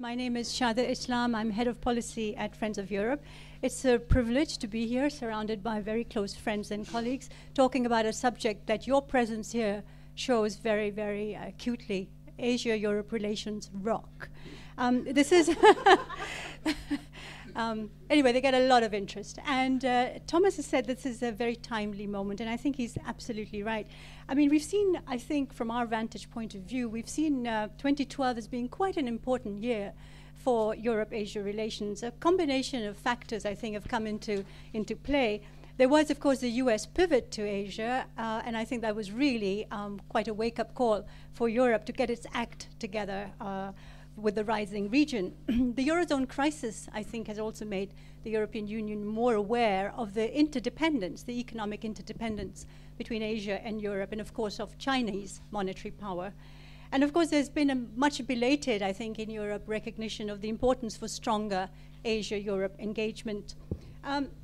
My name is Shada. I'm head of policy at Friends of Europe. It's a privilege to be here, surrounded by very close friends and colleagues, talking about a subject that your presence here shows very, very acutely. Asia-Europe relations rock. This is anyway, they get a lot of interest. And Thomas has said this is a very timely moment, and I think he's absolutely right. I mean, we've seen, I think, from our vantage point of view, we've seen 2012 as being quite an important year for Europe-Asia relations. A combination of factors, I think, have come into play. There was, of course, the US pivot to Asia, and I think that was really quite a wake-up call for Europe to get its act together with the rising region. The Eurozone crisis, I think, has also made the European Union more aware of the interdependence, the economic interdependence between Asia and Europe, and of course of Chinese monetary power. And of course there's been a much belated, I think, in Europe recognition of the importance for stronger Asia-Europe engagement.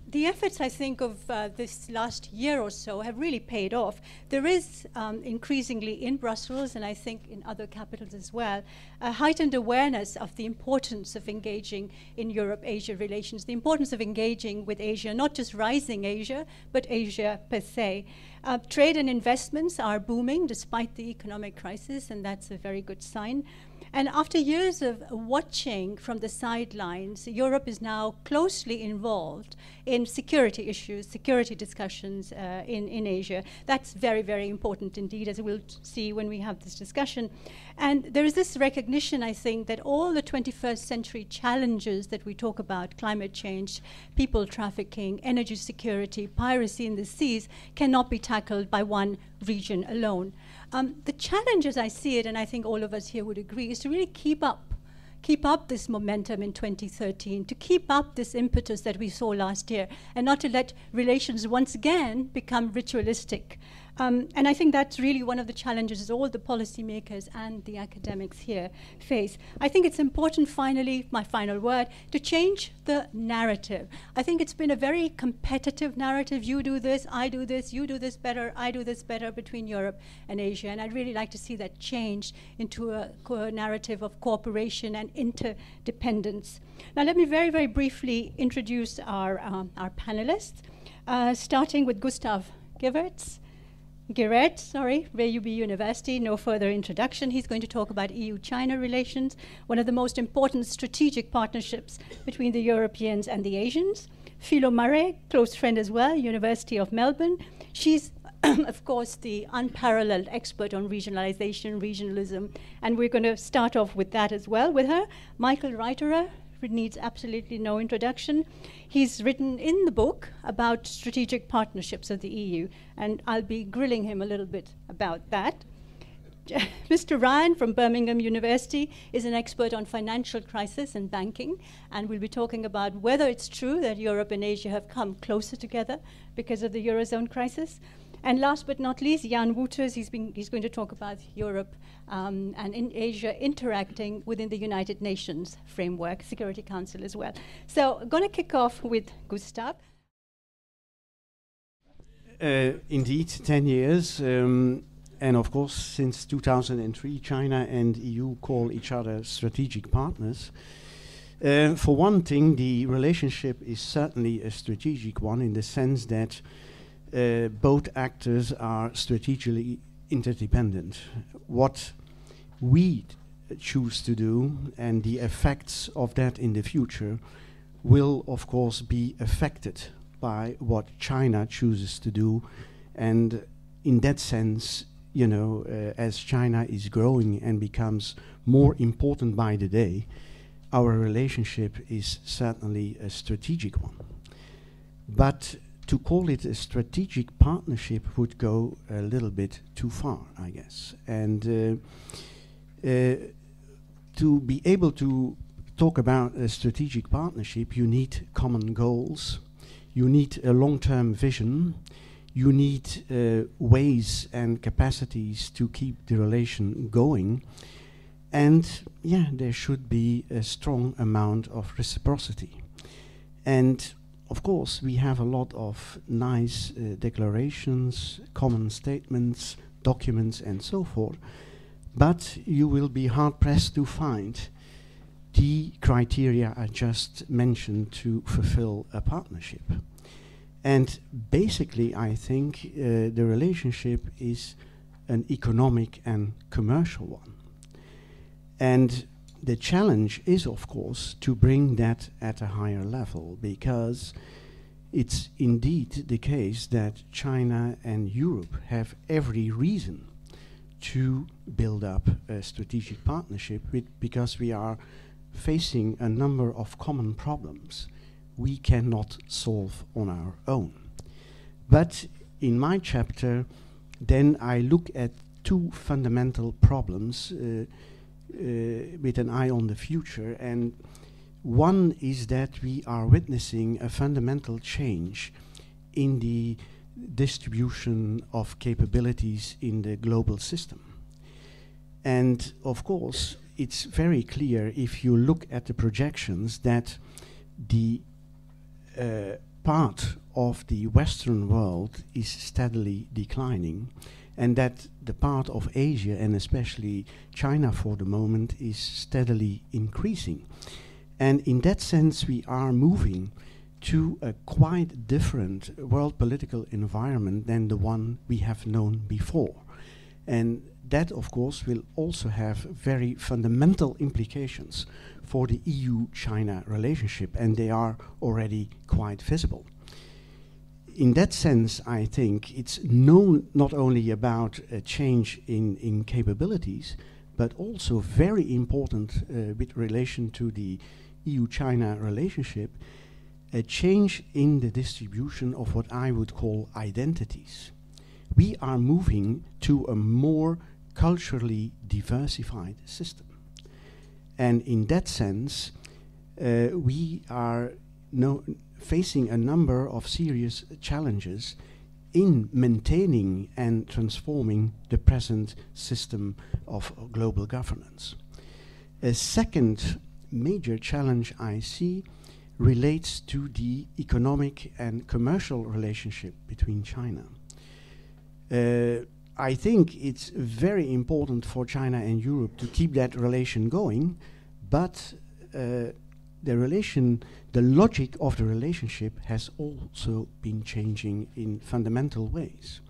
The efforts, I think, of this last year or so have really paid off. There is increasingly in Brussels, and I think in other capitals as well, a heightened awareness of the importance of engaging in Europe-Asia relations, the importance of engaging with Asia, not just rising Asia, but Asia per se. Trade and investments are booming despite the economic crisis, and that's a very good sign. And after years of watching from the sidelines, Europe is now closely involved in security issues, security discussions in Asia. That's very, very important indeed, as we'll see when we have this discussion. And there is this recognition, I think, that all the 21st century challenges that we talk about, climate change, people trafficking, energy security, piracy in the seas, cannot be tackled by one region alone. The challenge, as I see it, and I think all of us here would agree, is to really keep up this momentum in 2013, to keep up this impetus that we saw last year, and not to let relations once again become ritualistic. And I think that's really one of the challenges all the policymakers and the academics here face. I think it's important, finally, my final word, to change the narrative. I think it's been a very competitive narrative. You do this, I do this, you do this better, I do this better between Europe and Asia. And I'd really like to see that changed into a narrative of cooperation and interdependence. Now, let me very, very briefly introduce our panelists, starting with Gustaaf Geeraerts, VUB University, no further introduction. He's going to talk about EU-China relations, one of the most important strategic partnerships between the Europeans and the Asians. Philomena, close friend as well, University of Melbourne. She's, of course, the unparalleled expert on regionalization, regionalism, and we're going to start off with that as well with her. Michael Reiterer needs absolutely no introduction. He's written in the book about strategic partnerships of the EU, and I'll be grilling him a little bit about that. Mr. Ryan from Birmingham University is an expert on financial crisis and banking, and we'll be talking about whether it's true that Europe and Asia have come closer together because of the Eurozone crisis. And last but not least, Jan Wouters, he's going to talk about Europe and in Asia interacting within the United Nations framework, Security Council as well. So I'm going to kick off with Gustaaf. Indeed, 10 years. And of course, since 2003, China and EU call each other strategic partners. For one thing, the relationship is certainly a strategic one in the sense that both actors are strategically interdependent. What we choose to do and the effects of that in the future will, of course, be affected by what China chooses to do. And in that sense, you know, as China is growing and becomes more important by the day, our relationship is certainly a strategic one. But to call it a strategic partnership would go a little bit too far, I guess. And to be able to talk about a strategic partnership, you need common goals, you need a long-term vision, you need ways and capacities to keep the relation going, and yeah, there should be a strong amount of reciprocity. And of course, we have a lot of nice declarations, common statements, documents, and so forth, but you will be hard-pressed to find the criteria I just mentioned to fulfill a partnership. And basically, I think the relationship is an economic and commercial one. And the challenge is, of course, to bring that at a higher level, because it's indeed the case that China and Europe have every reason to build up a strategic partnership because we are facing a number of common problems we cannot solve on our own. But in my chapter, then I look at two fundamental problems with an eye on the future. And one is that we are witnessing a fundamental change in the distribution of capabilities in the global system. And of course, it's very clear if you look at the projections that the part of the Western world is steadily declining, and that the part of Asia, and especially China for the moment, is steadily increasing. And in that sense, we are moving to a quite different world political environment than the one we have known before. And that, of course, will also have very fundamental implications for the EU-China relationship, and they are already quite visible. In that sense, I think it's not only about a change in capabilities, but also very important with relation to the EU-China relationship, a change in the distribution of what I would call identities. We are moving to a more culturally diversified system. And in that sense, we are facing a number of serious challenges in maintaining and transforming the present system of global governance. A second major challenge I see relates to the economic and commercial relationship between China. I think it's very important for China and Europe to keep that relation going, but the logic of the relationship has also been changing in fundamental ways.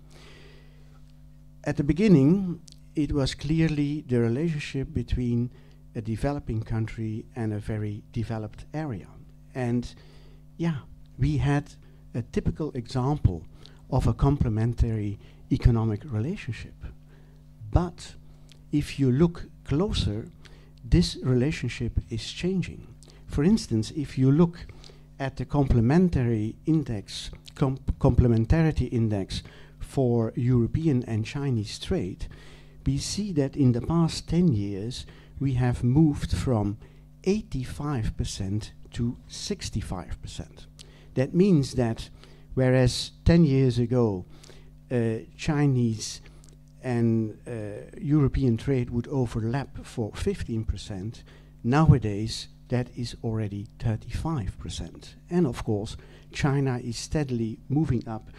At the beginning, it was clearly the relationship between a developing country and a very developed area. And yeah, we had a typical example of a complementary economic relationship. But if you look closer, this relationship is changing. For instance, if you look at the complementarity index for European and Chinese trade, we see that in the past 10 years, we have moved from 85% to 65%. That means that whereas 10 years ago, Chinese and European trade would overlap for 15%, nowadays that is already 35%. And of course, China is steadily moving up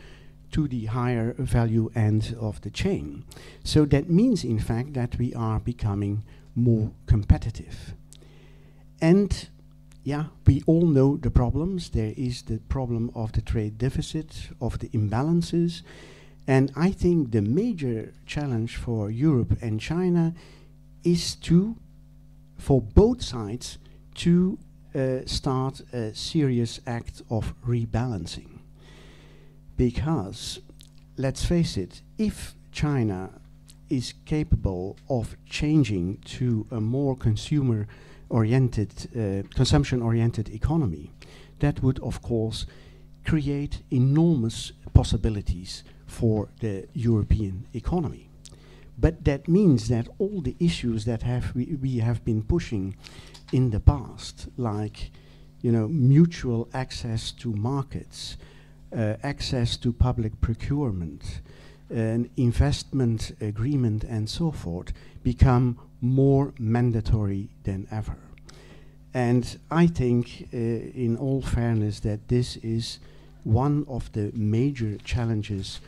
to the higher value end of the chain. So that means, in fact, that we are becoming more competitive. And yeah, we all know the problems. There is the problem of the trade deficit, of the imbalances. And I think the major challenge for Europe and China is for both sides, to start a serious act of rebalancing. Because, let's face it, if China is capable of changing to a more consumer-oriented, consumption-oriented economy, that would, of course, create enormous possibilities for the European economy. But that means that all the issues that we have been pushing in the past, like mutual access to markets, access to public procurement, an investment agreement, and so forth, become more mandatory than ever. And I think, in all fairness, that this is one of the major challenges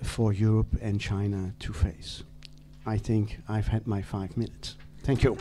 for Europe and China to face. I think I've had my 5 minutes. Thank you.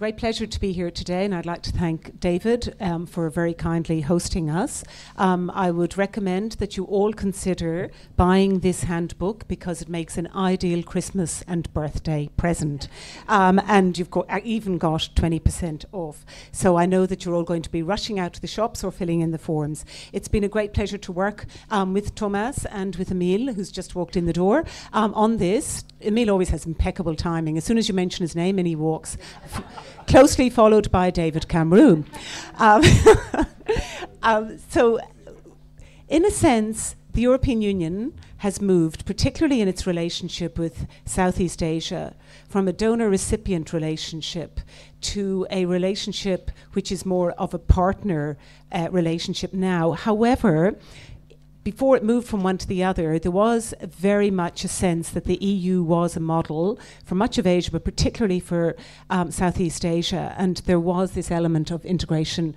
great pleasure to be here today, and I'd like to thank David for very kindly hosting us. I would recommend that you all consider buying this handbook because it makes an ideal Christmas and birthday present. And you've even got 20% off. So I know that you're all going to be rushing out to the shops or filling in the forms. It's been a great pleasure to work with Thomas and with Emile, who's just walked in the door, on this. Emile always has impeccable timing. As soon as you mention his name, and he walks, closely followed by David Cameron. So, in a sense, the European Union has moved, particularly in its relationship with Southeast Asia, from a donor-recipient relationship to a relationship which is more of a partner relationship now. However, before it moved from one to the other, there was very much a sense that the EU was a model for much of Asia, but particularly for Southeast Asia, and there was this element of integration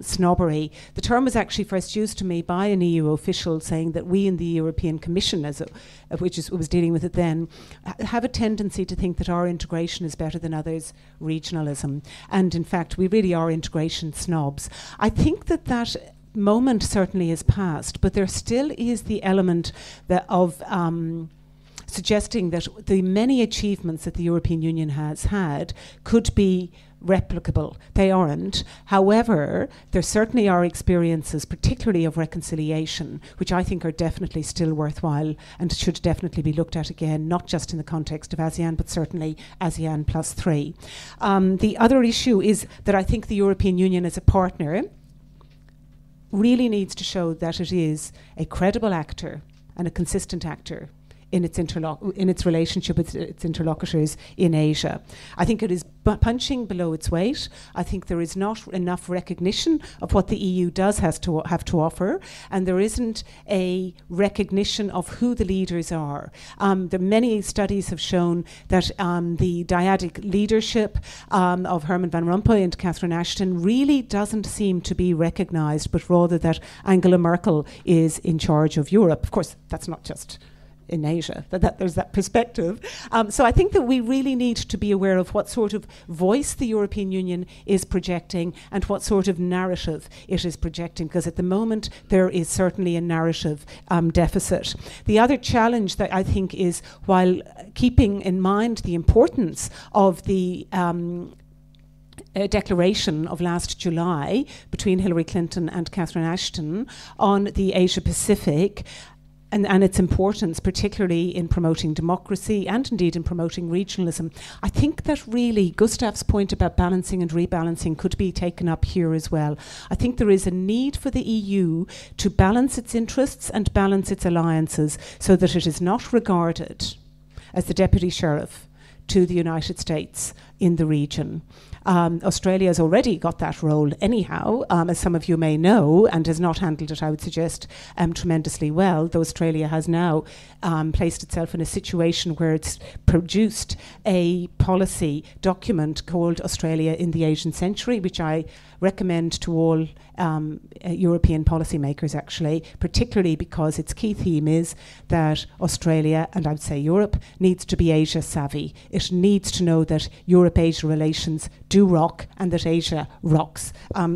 snobbery. The term was actually first used to me by an EU official saying that we in the European Commission, which was dealing with it then, have a tendency to think that our integration is better than others' regionalism. And in fact, we really are integration snobs. I think that moment certainly is past, but there still is the element of suggesting that the many achievements that the European Union has had could be replicable. They aren't. However, there certainly are experiences, particularly of reconciliation, which I think are definitely still worthwhile and should definitely be looked at again, not just in the context of ASEAN, but certainly ASEAN +3. The other issue is that I think the European Union as a partner really needs to show that it is a credible actor and a consistent actor in its relationship with its interlocutors in Asia. I think it is punching below its weight. I think there is not enough recognition of what the EU does have to offer, and there isn't a recognition of who the leaders are. Many studies have shown that the dyadic leadership of Herman Van Rompuy and Catherine Ashton really doesn't seem to be recognized, but rather that Angela Merkel is in charge of Europe. Of course, that's not just in Asia, that there's that perspective. So I think that we really need to be aware of what sort of voice the European Union is projecting and what sort of narrative it is projecting, because at the moment there is certainly a narrative deficit. The other challenge that I think is, while keeping in mind the importance of the declaration of last July between Hillary Clinton and Catherine Ashton on the Asia Pacific, and its importance, particularly in promoting democracy and indeed in promoting regionalism. I think that really Gustaaf's point about balancing and rebalancing could be taken up here as well. I think there is a need for the EU to balance its interests and balance its alliances so that it is not regarded as the deputy sheriff to the United States in the region. Australia has already got that role anyhow, as some of you may know, and has not handled it, I would suggest, tremendously well, though Australia has now placed itself in a situation where it's produced a policy document called Australia in the Asian Century, which I recommend to all European policymakers, actually, particularly because its key theme is that Australia, and I would say Europe, needs to be Asia savvy. It needs to know that Europe-Asia relations do rock and that Asia rocks,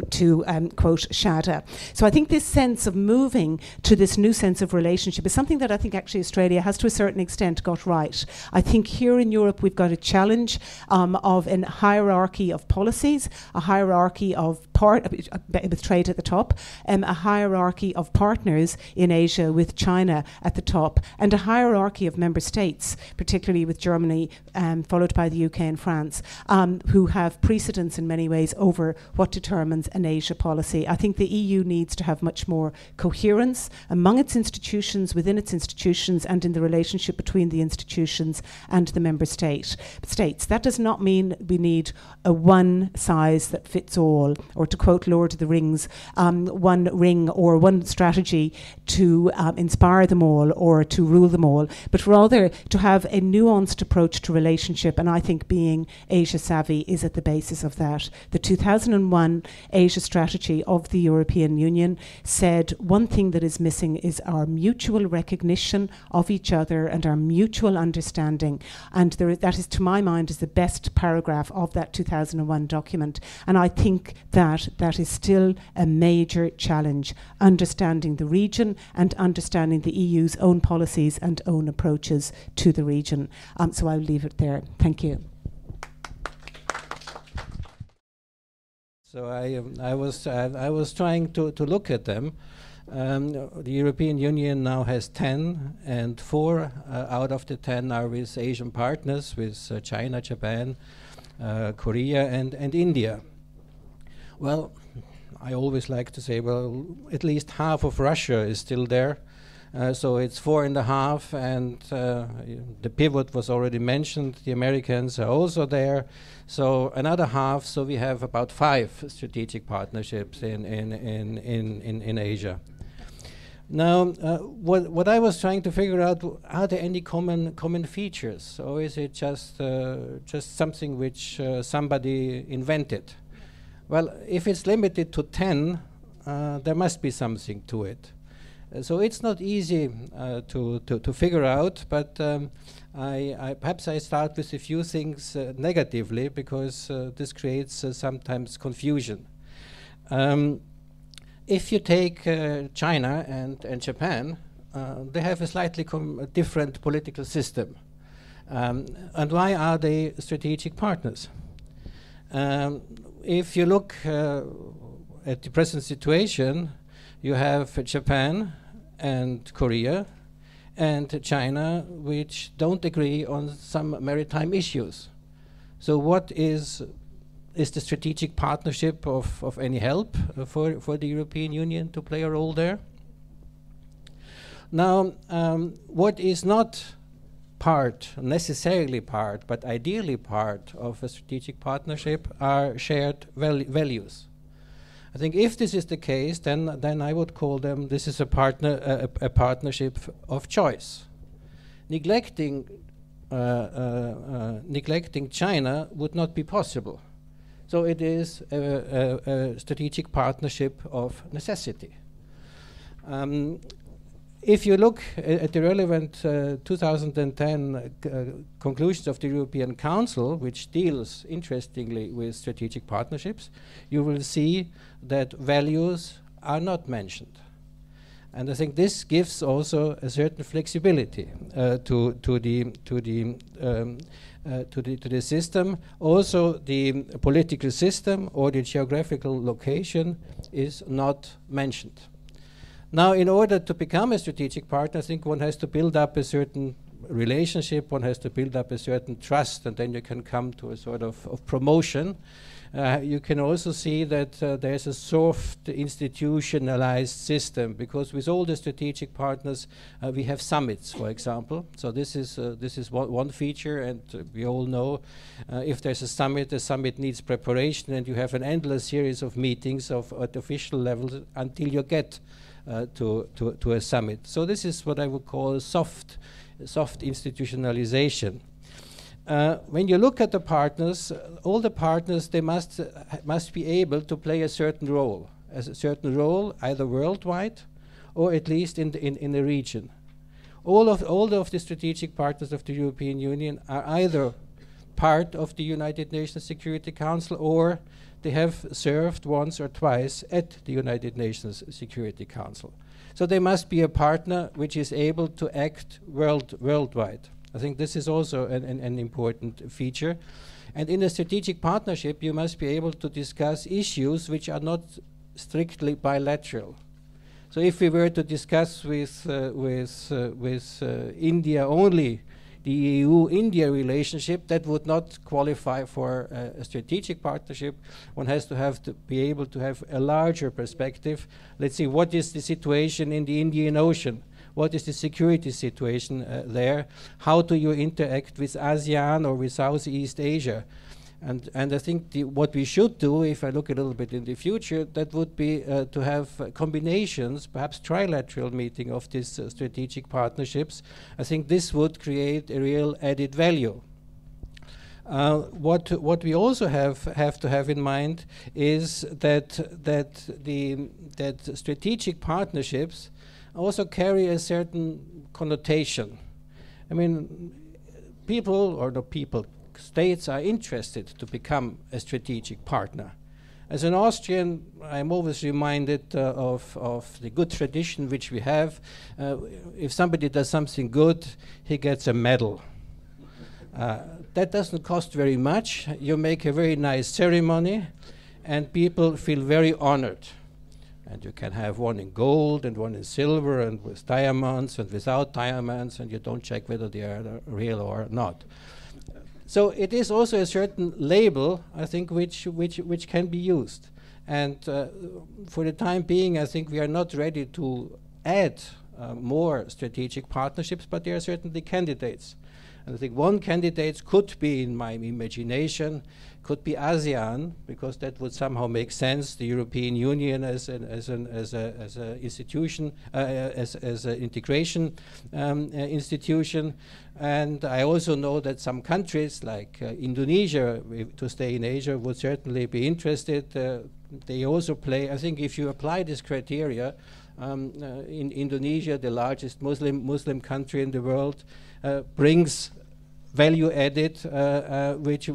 to quote Shada. So I think this sense of moving to this new sense of relationship is something that I think actually Australia has to a certain extent got right. I think here in Europe we've got a challenge of a hierarchy of policies, a hierarchy of with trade at the top, a hierarchy of partners in Asia with China at the top, and a hierarchy of member states, particularly with Germany, followed by the UK and France, who have precedence in many ways over what determines an Asia policy. I think the EU needs to have much more coherence among its institutions, within its institutions, and in the relationship between the institutions and the member states. That does not mean we need a one size that fits all, or to quote Lord of the Rings, one ring or one strategy to inspire them all or to rule them all, but rather to have a nuanced approach to relationship, and I think being Asia savvy is at the basis of that. The 2001 Asia strategy of the European Union said one thing that is missing is our mutual recognition of each other and our mutual understanding. And that is, to my mind, is the best paragraph of that 2001 document. And I think that that is still a major challenge, understanding the region and understanding the EU's own policies and own approaches to the region. So I'll leave it there. Thank you. So I was trying to look at them. The European Union now has 10, and 4 out of the 10 are with Asian partners, with China, Japan, Korea, and India. Well, I always like to say, well, at least half of Russia is still there. So it's 4.5, and the pivot was already mentioned. The Americans are also there. So another half, so we have about 5 strategic partnerships in Asia. Now, what I was trying to figure out, are there any common features, or is it just something which somebody invented? Well, if it's limited to 10, there must be something to it. So it's not easy to figure out, but perhaps I start with a few things negatively, because this creates sometimes confusion. If you take China and Japan, they have a slightly different political system. And why are they strategic partners? If you look at the present situation, you have Japan and Korea and China, which don't agree on some maritime issues. So what is the strategic partnership of any help for the European Union to play a role there? Now, what is not necessarily part, but ideally part of a strategic partnership are shared values. I think if this is the case, then I would call them, this is a partnership of choice. Neglecting China would not be possible. So it is a strategic partnership of necessity. If you look at the relevant 2010 conclusions of the European Council, which deals interestingly with strategic partnerships, you will see that values are not mentioned. And I think this gives also a certain flexibility to the system. Also, the political system or the geographical location is not mentioned. Now, in order to become a strategic partner, I think one has to build up a certain relationship, one has to build up a certain trust, and then you can come to a sort of promotion. You can also see that there's a soft institutionalized system, because with all the strategic partners, we have summits, for example. So this is one feature, and we all know if there's a summit, the summit needs preparation, and you have an endless series of meetings at official levels until you get to a summit. So this is what I would call soft institutionalization. When you look at the partners, all the partners, they must be able to play a certain role, either worldwide or at least in the region. All of the strategic partners of the European Union are either part of the United Nations Security Council, or they have served once or twice at the United Nations Security Council. So they must be a partner which is able to act worldwide. I think this is also an important feature. And in a strategic partnership, you must be able to discuss issues which are not strictly bilateral. So if we were to discuss with India only the EU-India relationship, that would not qualify for a strategic partnership. One has to be able to have a larger perspective. Let's see, what is the situation in the Indian Ocean? What is the security situation there? How do you interact with ASEAN or with Southeast Asia? And I think what we should do, if I look a little bit in the future, that would be to have combinations, perhaps trilateral meeting of these strategic partnerships. I think this would create a real added value. What we also have to have in mind is that strategic partnerships also carry a certain connotation. I mean, states are interested to become a strategic partner. As an Austrian, I'm always reminded of the good tradition which we have. If somebody does something good, he gets a medal. That doesn't cost very much. You make a very nice ceremony, and people feel very honored. And you can have one in gold and one in silver and with diamonds and without diamonds, and you don't check whether they are real or not. So it is also a certain label, I think, which can be used. And for the time being, I think we are not ready to add more strategic partnerships, but there are certainly candidates. And I think one candidate could be, in my imagination, could be ASEAN, because that would somehow make sense. The European Union as an institution, as an integration institution. And I also know that some countries like Indonesia, to stay in Asia, would certainly be interested. They also play, I think if you apply this criteria, in Indonesia, the largest Muslim country in the world, brings value added, which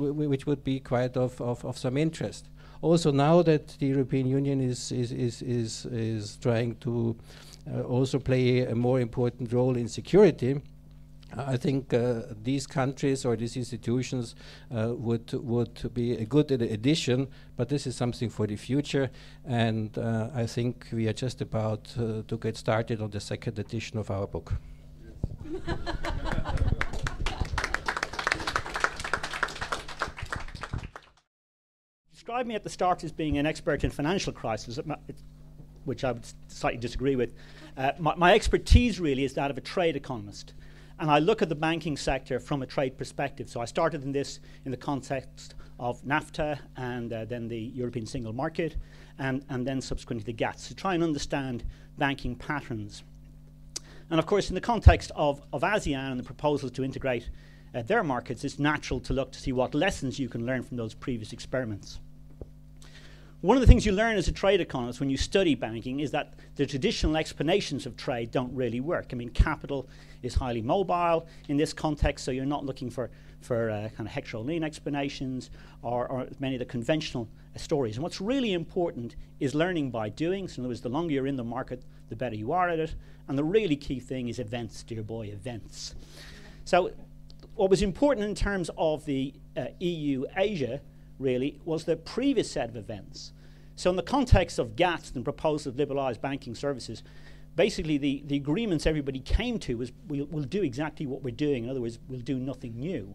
would be quite of some interest. Also, now that the European Union is trying to also play a more important role in security, I think these countries or these institutions would be a good addition, but this is something for the future, and I think we are just about to get started on the second edition of our book. Described me at the start as being an expert in financial crisis, which I would slightly disagree with. My expertise really is that of a trade economist, and I look at the banking sector from a trade perspective. So I started in the context of NAFTA and then the European single market and then subsequently the GATS to try and understand banking patterns. And of course, in the context of ASEAN and the proposals to integrate their markets, it's natural to look to see what lessons you can learn from those previous experiments. One of the things you learn as a trade economist when you study banking is that the traditional explanations of trade don't really work. I mean, capital is highly mobile in this context, so you're not looking for kind of hectare-lean explanations or many of the conventional stories. And what's really important is learning by doing. So in other words, the longer you're in the market, the better you are at it. And the really key thing is events, dear boy, events. So what was important in terms of the EU-Asia really was the previous set of events. So in the context of GATS and proposal of liberalised banking services, basically the agreements everybody came to was we'll do exactly what we're doing. In other words, we'll do nothing new.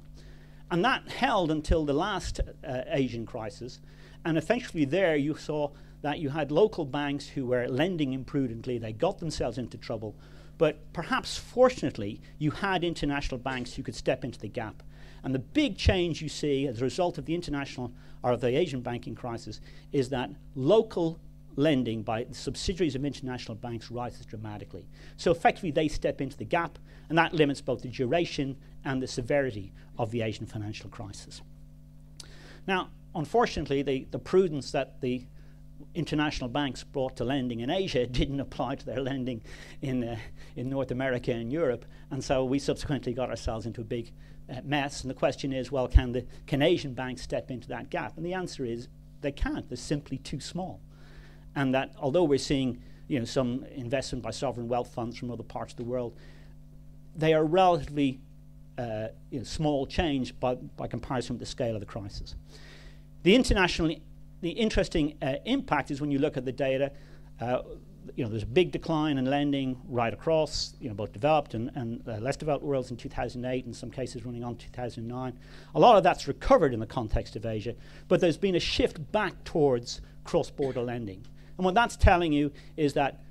And that held until the last Asian crisis. And eventually there you saw that you had local banks who were lending imprudently. They got themselves into trouble. But perhaps fortunately, you had international banks who could step into the gap. And the big change you see as a result of the international or the Asian banking crisis is that local lending by subsidiaries of international banks rises dramatically. So effectively they step into the gap, and that limits both the duration and the severity of the Asian financial crisis. Now, unfortunately, the prudence that the international banks brought to lending in Asia didn't apply to their lending in North America and Europe, and so we subsequently got ourselves into a big mess. And the question is, well, can Asian banks step into that gap? And the answer is they can't. They're simply too small. And that although we're seeing some investment by sovereign wealth funds from other parts of the world, they are relatively small change by comparison with the scale of the crisis. The interesting impact is when you look at the data, there's a big decline in lending right across, both developed and less developed worlds in 2008, in some cases running on 2009. A lot of that's recovered in the context of Asia, but there's been a shift back towards cross-border lending. And what that's telling you is that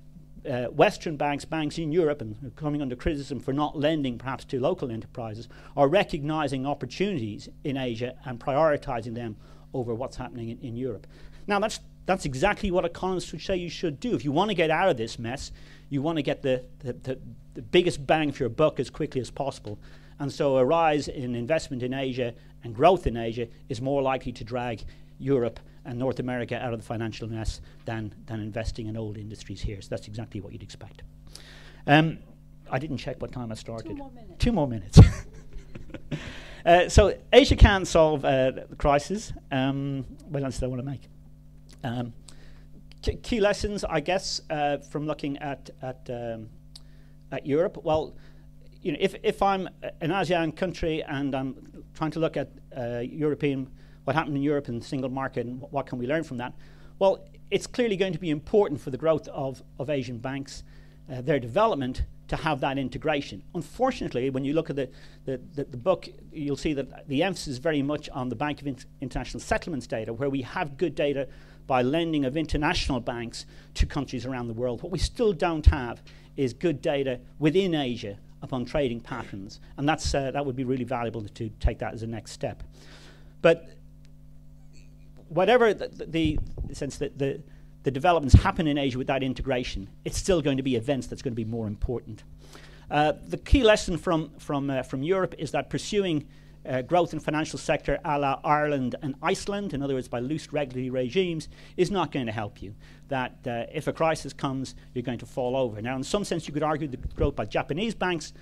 Western banks in Europe, and coming under criticism for not lending perhaps to local enterprises, are recognizing opportunities in Asia and prioritizing them over what's happening in Europe. Now, that's exactly what economists would say you should do. If you want to get out of this mess, you want to get the biggest bang for your buck as quickly as possible. And so a rise in investment in Asia and growth in Asia is more likely to drag Europe and North America out of the financial mess than investing in old industries here. So that's exactly what you'd expect. I didn't check what time I started. 2 more minutes. So Asia can solve the crisis. What else do I want to make? Key lessons, I guess, from looking at Europe. Well, you know, if I'm an ASEAN country and I'm trying to look at what happened in Europe and the single market and what can we learn from that, well, it's clearly going to be important for the growth of Asian banks, their development, to have that integration. Unfortunately, when you look at the book, you'll see that the emphasis is very much on the Bank of International Settlements data, where we have good data by lending of international banks to countries around the world. What we still don't have is good data within Asia upon trading patterns, and that would be really valuable to take that as a next step. But whatever the sense that the developments happen in Asia with that integration, it's still going to be events that's going to be more important. The key lesson from Europe is that pursuing growth in financial sector a la Ireland and Iceland, in other words, by loose regulatory regimes, is not going to help you. That if a crisis comes, you're going to fall over. Now, in some sense, you could argue the growth by Japanese banks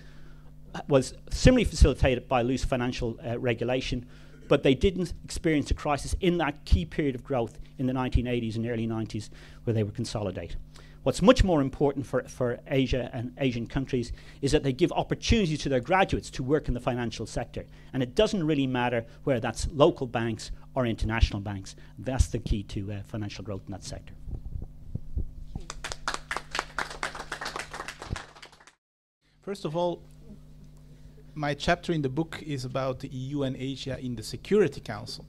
was similarly facilitated by loose financial regulation, but they didn't experience a crisis in that key period of growth in the 1980s and early 90s where they were consolidated. What's much more important for Asia and Asian countries is that they give opportunity to their graduates to work in the financial sector. And it doesn't really matter whether that's local banks or international banks. That's the key to financial growth in that sector. First of all, my chapter in the book is about the EU and Asia in the Security Council.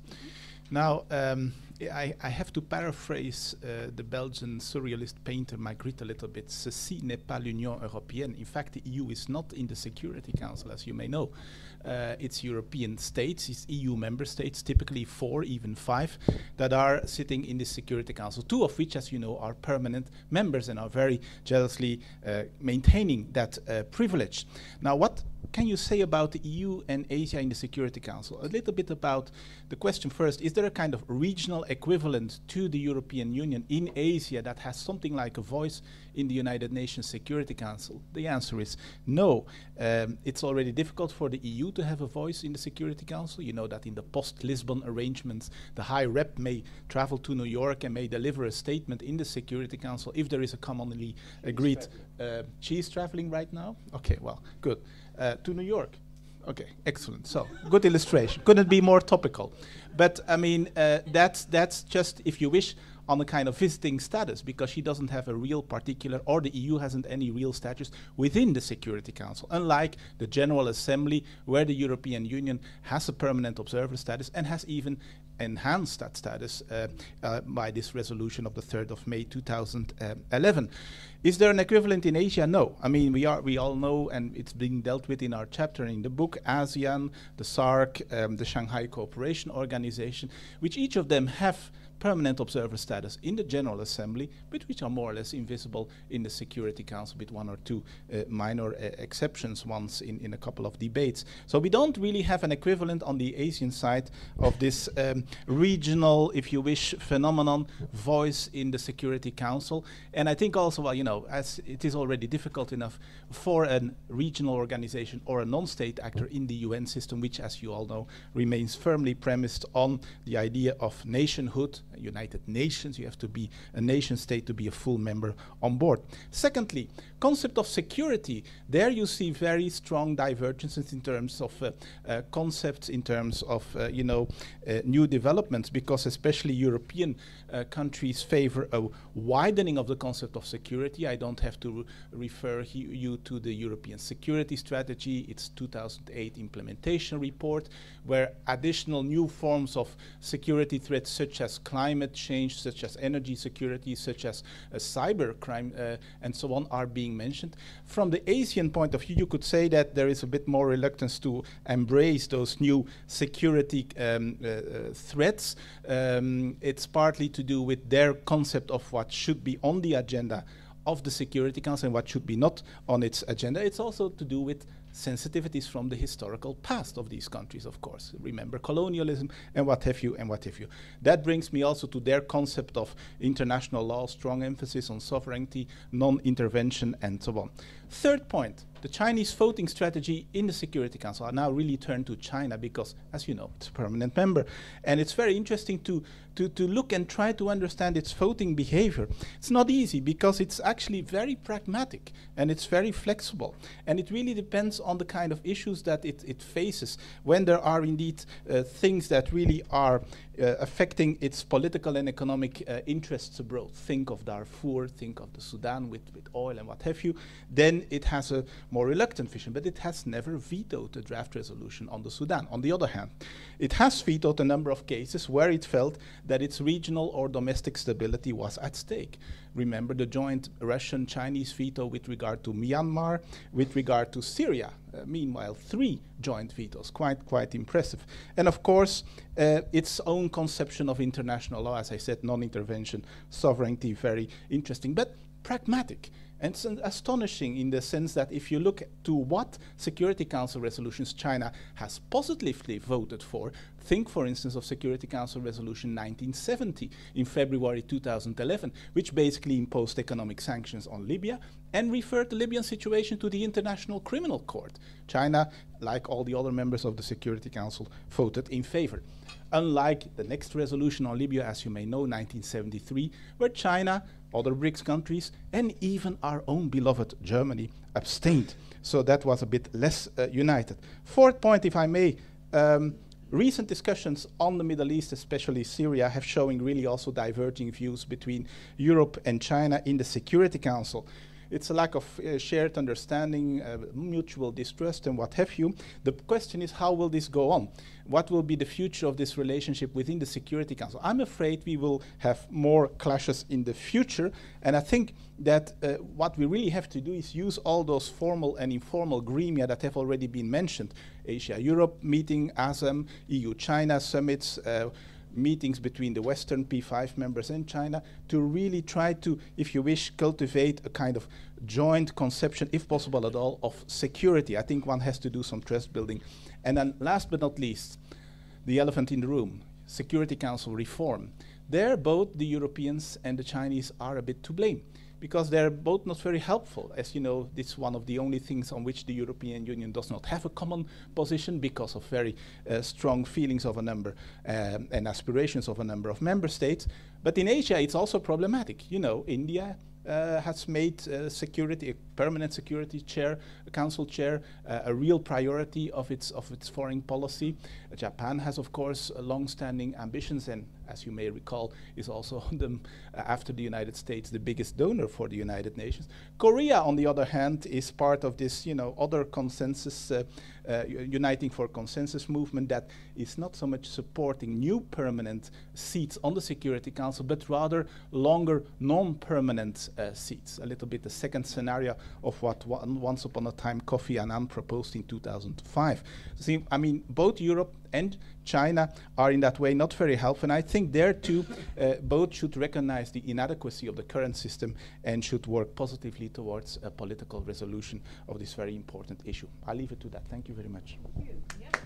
Now, I have to paraphrase the Belgian surrealist painter Magritte a little bit. Ceci n'est pas l'Union européenne. In fact, the EU is not in the Security Council, as you may know. It's European states, it's EU member states, typically 4, even 5, that are sitting in the Security Council, 2 of which, as you know, are permanent members and are very jealously maintaining that privilege. Now, what can you say about the EU and Asia in the Security Council? A little bit about the question first. Is there a kind of regional equivalent to the European Union in Asia that has something like a voice in the United Nations Security Council? The answer is no. It's already difficult for the EU to have a voice in the Security Council. You know that in the post-Lisbon arrangements, the High Rep may travel to New York and may deliver a statement in the Security Council if there is a commonly agreed... She's traveling right now? Okay, well, good. To New York. Okay, excellent. So, good illustration. Couldn't be more topical. But, I mean, that's just, if you wish, on a kind of visiting status, because she doesn't have a real particular, or the EU hasn't any real status within the Security Council, unlike the General Assembly, where the European Union has a permanent observer status and has even enhanced that status by this resolution of the 3rd of May 2011. Is there an equivalent in Asia? No. I mean, we all know, and it's being dealt with in our chapter in the book, ASEAN, the SAARC, the Shanghai Cooperation Organization, which each of them have permanent observer status in the General Assembly, but which are more or less invisible in the Security Council, with 1 or 2 minor exceptions once in a couple of debates. So we don't really have an equivalent on the Asian side of this regional, if you wish, phenomenon voice in the Security Council. And I think also, well, you know, as it is already difficult enough for a regional organization or a non-state actor in the UN system, which, as you all know, remains firmly premised on the idea of nationhood, United Nations. You have to be a nation state to be a full member on board. Secondly, concept of security. There you see very strong divergences in terms of concepts, in terms of new developments, because especially European countries favor a widening of the concept of security. I don't have to refer you to the European Security Strategy, its 2008 implementation report, where additional new forms of security threats such as climate change, such as energy security, such as cyber crime, and so on are being mentioned. From the Asian point of view, you could say that there is a bit more reluctance to embrace those new security threats. It's partly to do with their concept of what should be on the agenda of the Security Council and what should be not on its agenda. It's also to do with sensitivities from the historical past of these countries, of course. Remember colonialism and what have you and what have you. That brings me also to their concept of international law, strong emphasis on sovereignty, non-intervention, and so on. Third point, the Chinese voting strategy in the Security Council. I now really turn to China because, as you know, it's a permanent member. And it's very interesting to look and try to understand its voting behavior. It's not easy because it's actually very pragmatic and it's very flexible. And it really depends on the kind of issues that it faces. When there are indeed things that really are affecting its political and economic interests abroad, think of Darfur, think of the Sudan with oil and what have you, then it has a more reluctant vision, but it has never vetoed a draft resolution on the Sudan. On the other hand, it has vetoed a number of cases where it felt that its regional or domestic stability was at stake. Remember the joint Russian-Chinese veto with regard to Myanmar, with regard to Syria. Meanwhile, 3 joint vetoes, quite impressive. And of course, its own conception of international law, as I said, non-intervention, sovereignty, very interesting, but pragmatic. And it's astonishing in the sense that if you look to what Security Council resolutions China has positively voted for, think, for instance, of Security Council Resolution 1970 in February 2011, which basically imposed economic sanctions on Libya and referred the Libyan situation to the International Criminal Court. China, like all the other members of the Security Council, voted in favor. Unlike the next resolution on Libya, as you may know, 1973, where China, other BRICS countries, and even our own beloved Germany abstained. So that was a bit less united. Fourth point, if I may, recent discussions on the Middle East, especially Syria, have showing really also diverging views between Europe and China in the Security Council. It's a lack of shared understanding, mutual distrust, and what have you. The question is, how will this go on? What will be the future of this relationship within the Security Council? I'm afraid we will have more clashes in the future, and I think that what we really have to do is use all those formal and informal gremia that have already been mentioned. Asia-Europe meeting, ASEM, EU-China summits, meetings between the Western P5 members and China to really try to, if you wish, cultivate a kind of joint conception, if possible at all, of security. I think one has to do some trust building. And then last but not least, the elephant in the room, Security Council reform. There, both the Europeans and the Chinese are a bit to blame, because they're both not very helpful. As you know, this is one of the only things on which the European Union does not have a common position because of very strong feelings of a number and aspirations of a number of member states. But in Asia, it's also problematic. You know, India has made security, a permanent security chair, a council chair, a real priority of its foreign policy. Japan has, of course, long-standing ambitions, and as you may recall, is also after the United States, the biggest donor for the United Nations. Korea, on the other hand, is part of this, other consensus, uniting for consensus movement that is not so much supporting new permanent seats on the Security Council, but rather longer non-permanent seats. A little bit the second scenario of what once upon a time Kofi Annan proposed in 2005. See, I mean, both Europe and China are in that way not very helpful, and I think there too both should recognize the inadequacy of the current system and should work positively towards a political resolution of this very important issue. I'll leave it to that. Thank you very much. Thank you. Yep.